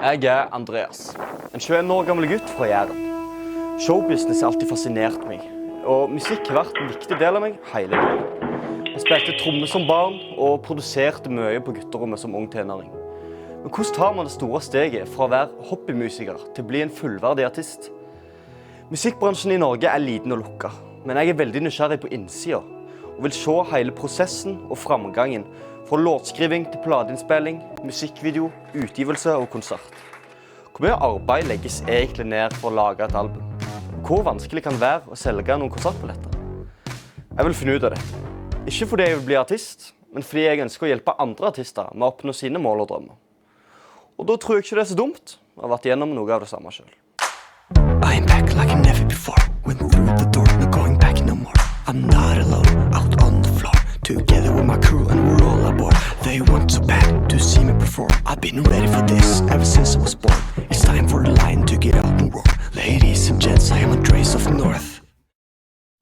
Jeg er Andreas, en 21 år gammel gutt fra Jæren. Showbusiness har alltid fascinert meg, og musikk har vært en viktig del av meg hele livet. Jeg spilte tromme som barn og produserte mye på gutterommet som ung tenåring. Men hvordan tar man det store steget fra å være hobbymusiker til å bli en fullverdig artist? Musikkbransjen i Norge er liten og lukket, men jeg er veldig nysgjerrig på innsiden og vil se hele prosessen og framgangen fra låtskriving til plateinnspilling, musikkvideo, utgivelse og konsert. Hvor mye arbeid legges egentlig ned for å lage et album? Hvor vanskelig kan det være å selge noen konsertbilletter? Jeg vil finne ut av det. Ikke fordi jeg vil bli artist, men fordi jeg ønsker å hjelpe andre artister med å oppnå sine mål og drømmer. Og da tror jeg ikke det er så dumt å ha vært gjennom noe av det samme selv. I'm back like never before. Went through the door, not going back no more. I'm not alone, out on the floor. Together with my crew and we're all aboard. They want so bad to see me perform. I've been ready for this ever since I was born. It's time for the lion to get out and roar. Ladies and gents, I am Andreas of North.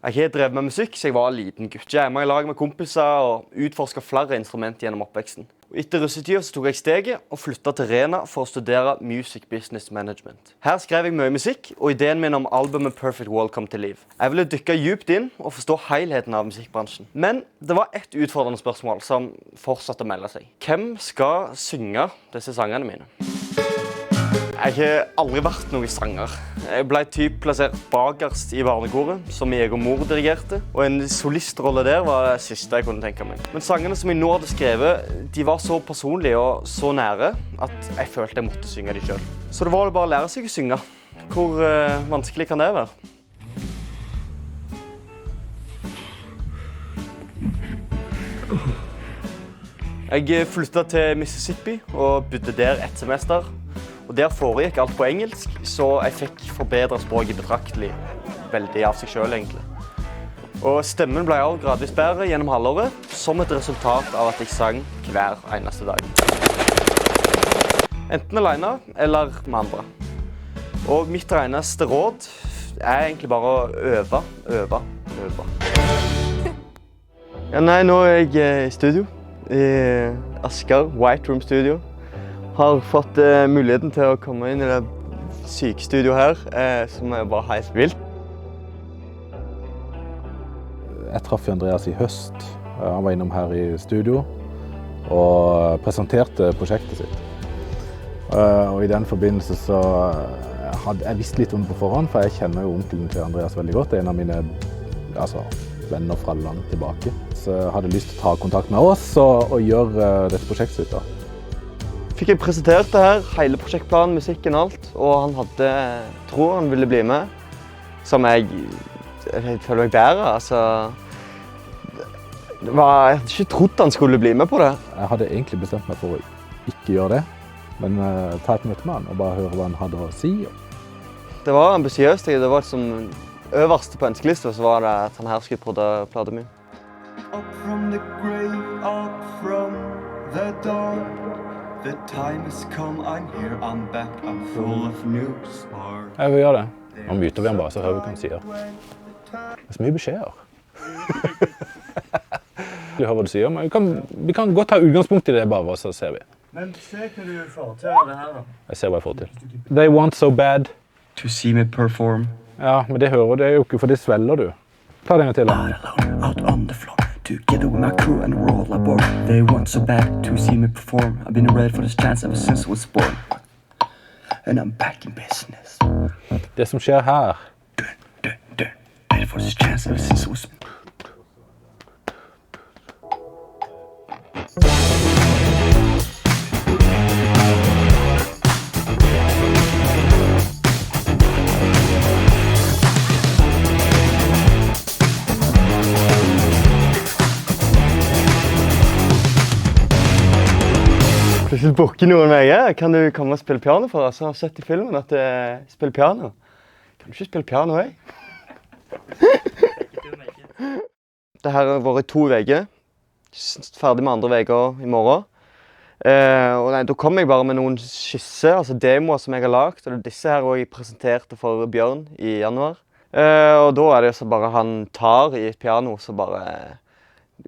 Jeg har drevet med musikk siden jeg var en liten gutt. Jeg var i lag med kompiser og utforsket flere instrumenter gjennom oppveksten. Og etter russetiden så tok jeg steget og flyttet til Rena for å studere Music Business Management. Her skrev jeg mye musikk, og ideen min om albumet Perfect World kom til liv. Jeg ville dykke dypt inn og forstå helheten av musikkbransjen. Men det var et utfordrende spørsmål som fortsatte å melde seg. Hvem skal synge disse sangene mine? Jeg har aldri vært noen sanger. Jeg ble plassert bakerst i barnekoret, som jeg og mor dirigerte. Og en solistrolle der var det siste jeg kunne tenke meg. Men sangene som jeg nå hadde skrevet, de var så personlige og så nære at jeg følte jeg måtte synge de selv. Så det var bare å lære seg å synge. Hvor vanskelig kan det være? Jeg flyttet til Mississippi og bodde der et semester. Og der foregikk alt på engelsk, så jeg fikk forbedret språket betraktelig. Veldig av seg selv, egentlig. Og stemmen ble også gradvis bedre gjennom halvåret, som et resultat av at jeg sang hver eneste dag. Enten alene eller med andre. Og mitt eneste råd er egentlig bare å øve. Ja, nei, nå er jeg i studio, i Asker, White Room Studio. Har fått muligheten til å komme inn i det sykestudioet her, som er bare helt vilt. Jeg traff Andreas i høst. Han var innom her i studio og presenterte prosjektet sitt. Og i den forbindelse så hadde jeg visst litt om det på forhånd, for jeg kjenner jo onkelen til Andreas veldig godt. Det er en av mine venner fra langt tilbake. Så jeg hadde lyst til å ta kontakt med oss og gjøre dette prosjektet sitt da. Fikk jeg presentert det her, hele prosjektplanen, musikken og alt, og han hadde, tror han ville bli med, som jeg føler meg bedre, altså. Jeg hadde ikke trodd han skulle bli med på det. Jeg hadde egentlig bestemt meg for å ikke gjøre det, men ta et møte med han og bare høre hva han hadde å si. Det var ambisiøst, det var som øverste på ønskelista, så var det at han her skulle prøve platen min. Up from the grave, up from the dark. The time has come, I'm here, I'm back, I'm full of new spark. Jeg vil gjøre det. Nå myter vi han bare, så hører vi hva han sier. Det er så mye beskjeder. Vi hører hva du sier, men vi kan godt ta utgangspunkt i det bare, og så ser vi. Men se hva du får til det her da. Jeg ser hva jeg får til. They want so bad. To see me perform. Ja, men det hører du jo ikke, for det svelger du. Ta det en gang til da. Not alone, out on the floor. Together with my crew and we're all aboard. They want so bad to see me perform. I've been ready for this chance ever since I was born. And I'm back in business. Det som skjer her. Ready for this chance ever since I was born. Plutselig bukker noen meg. Kan du komme og spille piano for oss? Jeg har sett i filmen at jeg spiller piano. Kan du ikke spille piano, jeg? Det her har vært 2 uker. Ferdig med andre uker i morgen. Og nei, da kom jeg bare med noen skisser, altså demoer som jeg har lagt. Og disse her også jeg presenterte for Bjørn i januar. Og da er det så bare han tar i et piano, så bare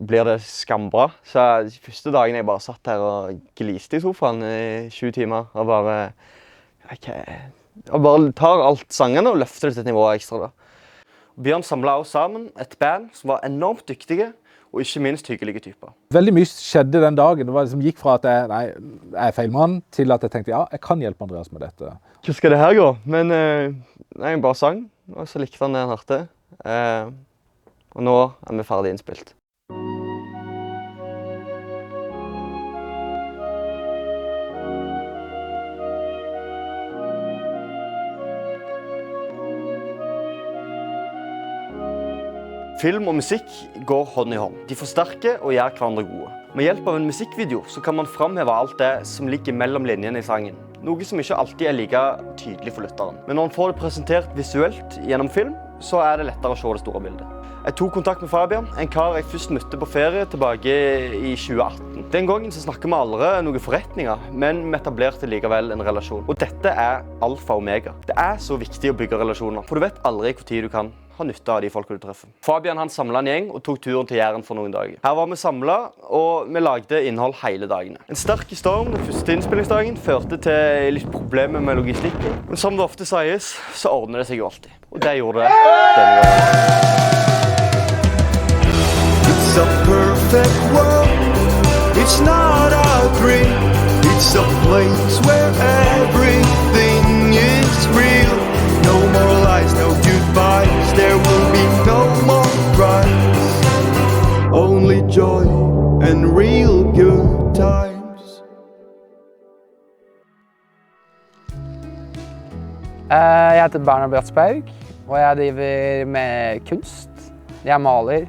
blir det skambra. Så første dagen jeg bare satt her og gliste i sofaen i 20 timer og bare Og bare tar alt sangene og løfter det til et nivå ekstra da. Bjørn samlet også sammen et band som var enormt dyktige, og ikke minst hyggelige typer. Veldig mye skjedde den dagen. Det var liksom, gikk fra at jeg er feil mann, til at jeg tenkte, ja, jeg kan hjelpe Andreas med dette. Hva skal det her gå? Men jeg bare sang, og så likte han det han hørte. Og nå er vi ferdig innspilt. Film og musikk går hånd i hånd. De forsterker og gjør hverandre gode. Med hjelp av en musikkvideo så kan man fremheve alt det som ligger mellom linjene i sangen. Noe som ikke alltid er like tydelig for lytteren. Men når man får det presentert visuelt gjennom film, så er det lettere å se det store bildet. Jeg tok kontakt med Fabian, en kar jeg først møtte på ferie tilbake i 2018. Den gangen så snakker vi aldri noen forretninger, men vi etablerte likevel en relasjon. Og dette er alfa og omega. Det er så viktig å bygge relasjoner, for du vet aldri hvor tid du kan ha nytte av de folk du treffer. Fabian han samlet en gjeng og tok turen til Jæren for noen dager. Her var vi samlet, og vi lagde innhold hele dagene. En sterk storm den første innspillingsdagen førte til litt problemer med logistikken. Men som det ofte sies, så ordner det seg jo alltid. Og det gjorde det denne gangen. It's a perfect world. It's not a dream. It's a place where everything is real. No more lies, no goodbyes. There will be no more cries. Only joy and real good times. Jeg heter Bernhard Bratsberg, og jeg driver med kunst. Jeg maler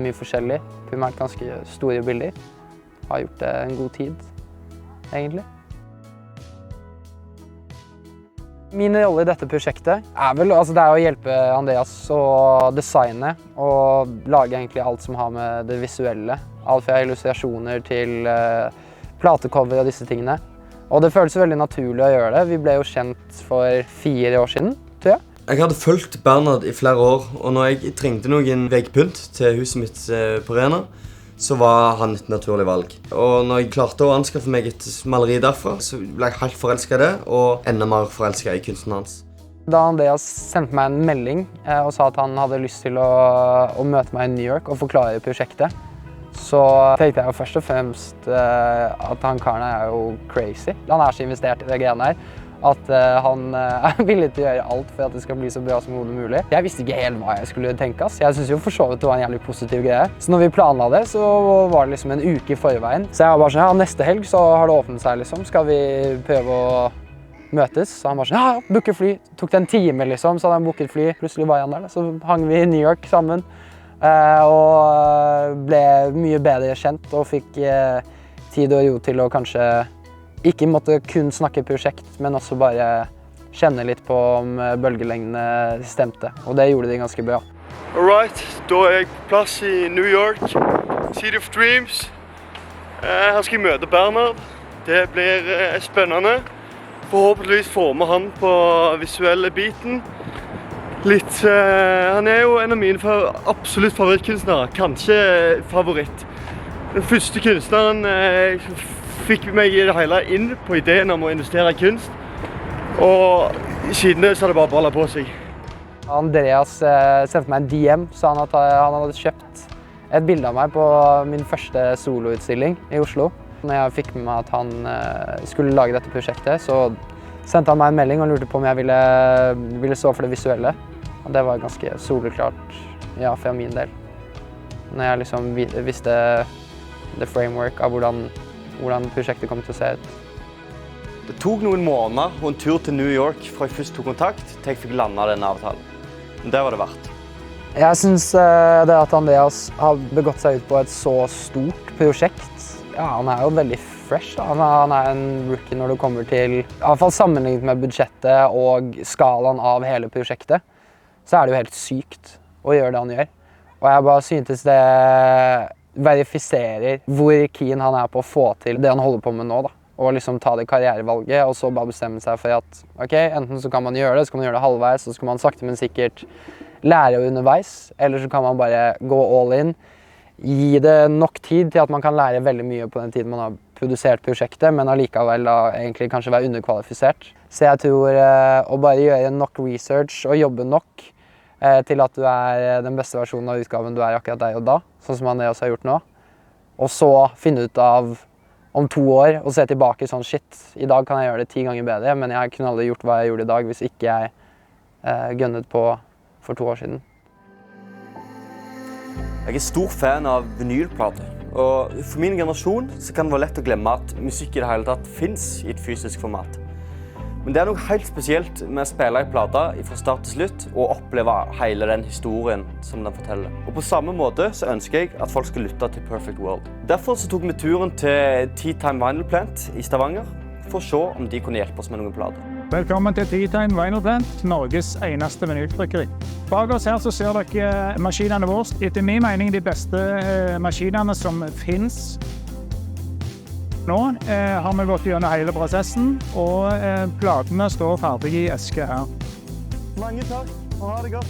mye forskjellig, primært ganske store bilder. Har gjort det en god tid, egentlig. Min rolle i dette prosjektet er vel det er å hjelpe Andreas å designe og lage egentlig alt som har med det visuelle. Alt fra illustrasjoner til platecover og disse tingene. Og det føles veldig naturlig å gjøre det. Vi ble jo kjent for 4 år siden, tror jeg. Jeg hadde fulgt Bernhard i flere år, og når jeg trengte noen veggpynt til huset mitt på Rena, så var han et naturlig valg. Og når jeg klarte å anskaffe meg et maleri derfra, så ble jeg helt forelsket i det, og enda mer forelsket i kunsten hans. Da Andreas sendte meg en melding og sa at han hadde lyst til å møte meg i New York og forklare prosjektet, så tenkte jeg jo først og fremst at han karen er jo crazy. Han er så investert i det greiene her, at han er villig til å gjøre alt for at det skal bli så bra som mulig. Jeg visste ikke helt hva jeg skulle tenke. Jeg synes jo for så vidt det var en jævlig positiv greie. Så når vi planla det, så var det liksom en uke i forveien. Så jeg var bare sånn, ja, neste helg så har det åpnet seg liksom. Skal vi prøve å møtes? Så han bare sånn, ja, booke fly. Tok det en time liksom, så hadde han booket fly. Plutselig var han der, så hang vi i New York sammen. Og ble mye bedre kjent og fikk tid og ro til å kanskje ikke måtte kun snakke prosjekt, men også bare kjenne litt på om bølgelengdene stemte. Og det gjorde de ganske bra. Alright, da er jeg på plass i New York, City of Dreams. Her skal jeg møte Bernhard. Det blir spennende. Forhåpentligvis får vi han på visuelle biten. Han er jo en av mine absolutt favorittkunstnere, kanskje favoritt. Den første kunstneren fikk meg i det hele inn på ideen om å investere i kunst. Og siden det så har det bare ballet på seg. Andreas sendte meg en DM, sa han at han hadde kjøpt et bilde av meg på min første soloutstilling i Oslo. Når jeg fikk med meg at han skulle lage dette prosjektet, så sendte han meg en melding og lurte på om jeg ville stå for det visuelle. Og det var ganske soleklart, ja, fra min del. Når jeg liksom visste the framework av hvordan prosjektet kom til å se ut. Det tok noen måneder og en tur til New York fra jeg først tok kontakt til jeg fikk landet denne avtalen. Men det var det verdt. Jeg synes det at Andreas har begått seg ut på et så stort prosjekt, ja, han er jo veldig fresh. Da. Han er en rookie når det kommer til, i hvert fall sammenlignet med budsjettet og skalaen av hele prosjektet, så er det jo helt sykt å gjøre det han gjør. Og jeg bare syntes det verifiserer hvor keen han er på å få til det han holder på med nå, da. Og liksom ta det karrierevalget, og så bare bestemme seg for at ok, enten så kan man gjøre det, så kan man gjøre det halvveis, så skal man sakte, men sikkert lære underveis, eller så kan man bare gå all in, gi det nok tid til at man kan lære veldig mye på den tiden man har produsert prosjektet, men allikevel da egentlig kanskje være underkvalifisert. Så jeg tror å bare gjøre nok research og jobbe nok til at du er den beste versjonen av utgaven du er akkurat der og da, sånn som Andreas har gjort nå. Og så finne ut av om 2 år og se tilbake sånn, shit, i dag kan jeg gjøre det 10 ganger bedre, men jeg kunne aldri gjort hva jeg gjorde i dag hvis ikke jeg gønnet på for 2 år siden. Jeg er stor fan av vinylplater, og for min generasjon så kan det være lett å glemme at musikk i det hele tatt finnes i et fysisk format. Men det er noe helt spesielt med å spille i plata fra start til slutt og oppleve hele den historien som den forteller. Og på samme måte så ønsker jeg at folk skal lytte til Perfect World. Derfor så tok vi turen til Tea Time Vinyl Plant i Stavanger for å se om de kunne hjelpe oss med noen plater. Velkommen til Tea Time Vinyl Plant, Norges eneste vinyltrykkeri. Bak oss her så ser dere maskinene våre. Etter min mening de beste maskinene som finnes. Nå har vi gått gjennom hele prosessen, og platene står ferdig i eske her. Mange takk, og ha det godt.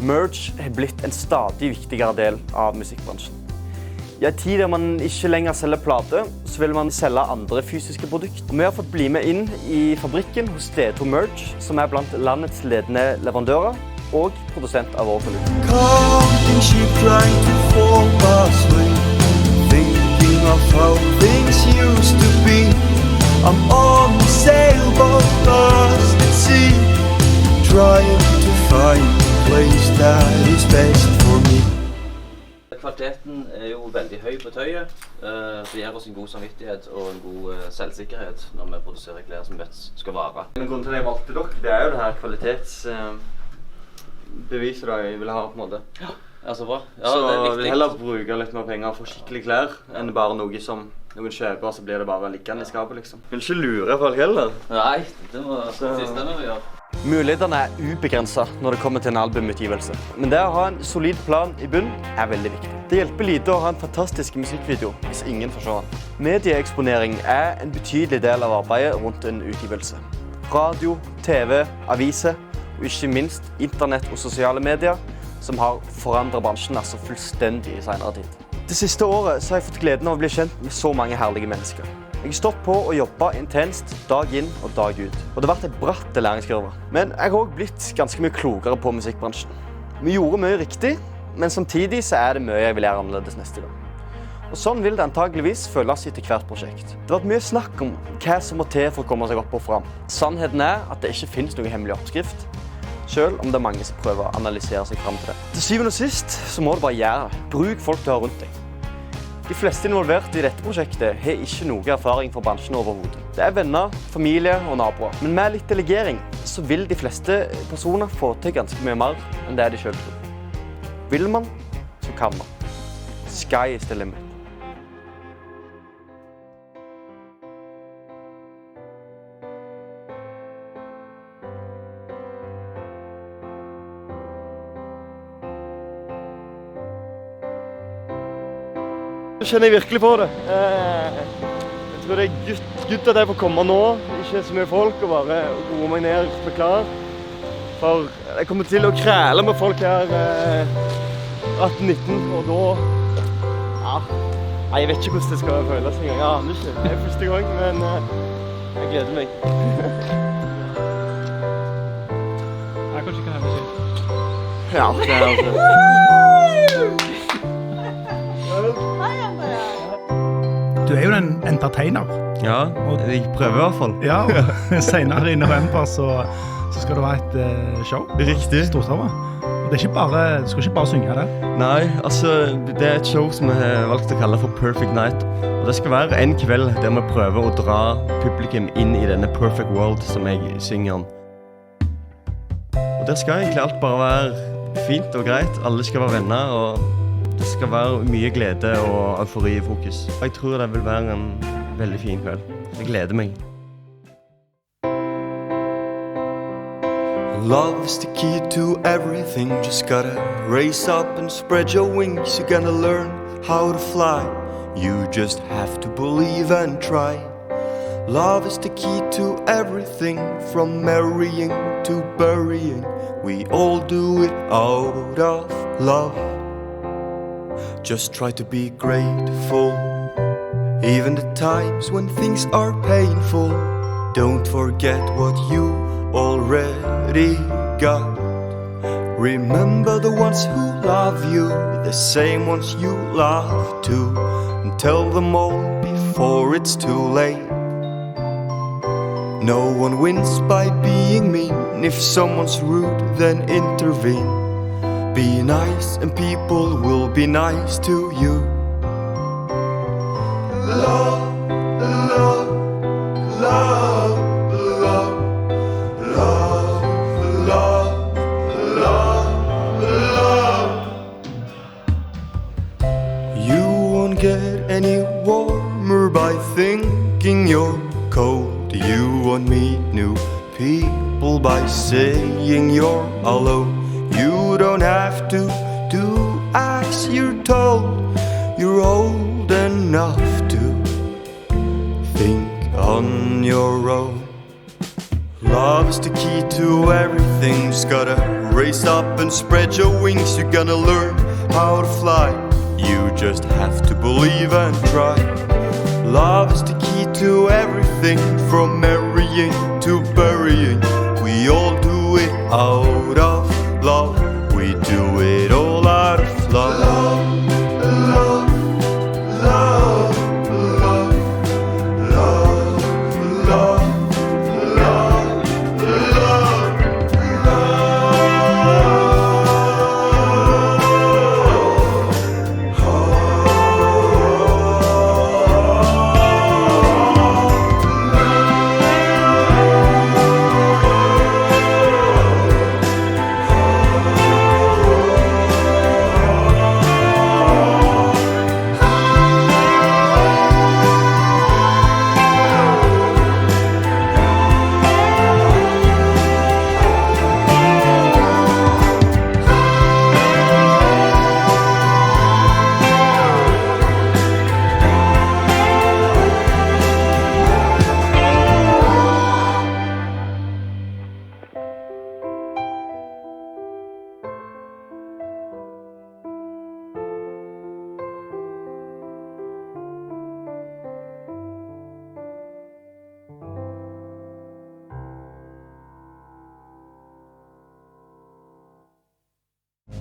Merch har blitt en stadig viktigere del av musikkbransjen. I en tid der man ikke lenger selger plater, så vil man selge andre fysiske produkter. Vi har fått bli med inn i fabrikken hos D2 Merch, som er blant landets ledende leverandører og produsent av vår produkt. Counting sheep trying to form us way, thinking of how things used to be. I'm on a sailboat lost at sea, trying to find a place that is best for me. Kvaliteten er jo veldig høy på tøyet, så gir oss en god samvittighet og en god selvsikkerhet når vi produserer klær som vet skal vare. Men grunnen til at jeg valgte dere, det er jo det her kvalitetsbeviset jeg vil ha på en måte. Ja, så bra. Ja, så det er jeg viktig. vil heller bruke litt mer penger for skikkelig klær enn bare noe som noen kjøper, så blir det bare liggende i skapet liksom. Vil ikke lure folk heller. Nei, det må siste vi gjør. Mulighetene er ubegrenset når det kommer til en albumutgivelse. Men det å ha en solid plan i bunn er veldig viktig. Det hjelper lite å ha en fantastisk musikkvideo hvis ingen får se den. Medieeksponering er en betydelig del av arbeidet rundt en utgivelse. Radio, TV, aviser og ikke minst internett og sosiale medier som har forandret bransjen fullstendig i senere tid. Det siste året så har jeg fått gleden av å bli kjent med så mange herlige mennesker. Jeg har stått på og jobbet intenst dag inn og dag ut. Og det har vært en bratt læringskurve. Men jeg har også blitt ganske mye klokere på musikkbransjen. Vi gjorde mye riktig, men samtidig så er det mye jeg vil gjøre annerledes neste gang. Og sånn vil det antageligvis føles etter hvert prosjekt. Det har vært mye snakk om hva som må til for å komme seg opp og fram. Sannheten er at det ikke finnes noen hemmelig oppskrift, selv om det er mange som prøver å analysere seg frem til det. Til syvende og sist så må du bare gjøre det. Bruk folk du har rundt deg. De fleste involverte i dette prosjektet har ikke noe erfaring fra bransjen overhodet. Det er venner, familie og naboer. Men med litt delegering så vil de fleste personer få til ganske mye mer enn det de selv tror. Vil man, så kan man. Sky is the limit. Jeg kjenner virkelig på det. Jeg tror det er gutt at jeg får komme nå, ikke så mye folk, og bare roe meg ned på klar. For jeg kommer til å kræle med folk her 18-19, og da... Ja, jeg vet ikke hvordan det skal føles en gang. Jeg aner ikke. Det er første gang, men jeg gleder meg. Jeg kanskje kan høre musikk. Ja, det er altså... Du er jo en entertainer. Ja, jeg prøver i hvert fall. Ja, og senere i november så skal du ha et show. Riktig. Storstava. Og det er ikke bare, du skal ikke bare synge det. Nei, altså det er et show som vi har valgt å kalle for Perfect Night. Og det skal være en kveld der vi prøver å dra publikum inn i denne Perfect World som jeg synger om. Og der skal egentlig alt bare være fint og greit. Alle skal være venner, og det skal være mye glede og eufori i fokus. Jeg tror det vil være en veldig fin kveld. Jeg gleder meg. Love's the key to everything. Just gotta raise up and spread your wings. You're gonna learn how to fly. You just have to believe and try. Love is the key to everything, from marrying to burying. We all do it out of love. Just try to be grateful, even the times when things are painful. Don't forget what you already got. Remember the ones who love you, the same ones you love too, and tell them all before it's too late. No one wins by being mean. If someone's rude, then intervene. Be nice and people will be nice to you. Love, love, love, love, love, love, love, love. You won't get any warmer by thinking you're cold. You won't meet new people by saying you're alone. You don't have to do as you're told. You're old enough to think on your own. Love is the key to everything. Just gotta raise up and spread your wings. You're gonna learn how to fly. You just have to believe and try. Love is the key to everything, from marrying to burying. We all do it out of love. We do it all out of love. Love, love, love, love, love, love, love,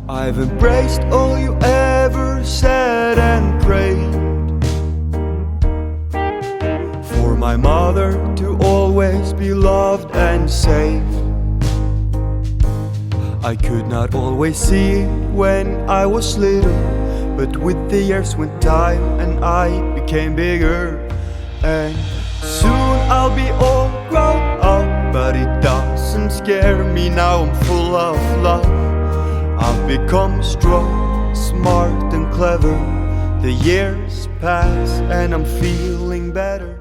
I've embraced all you ever said and prayed. For my mother to always be loved and safe. I could not always see it when I was little, but with the years went time and I became bigger. And soon I'll be all grown up, but it doesn't scare me now. I'm full of love. I've become strong, smart and clever. The years pass and I'm feeling better.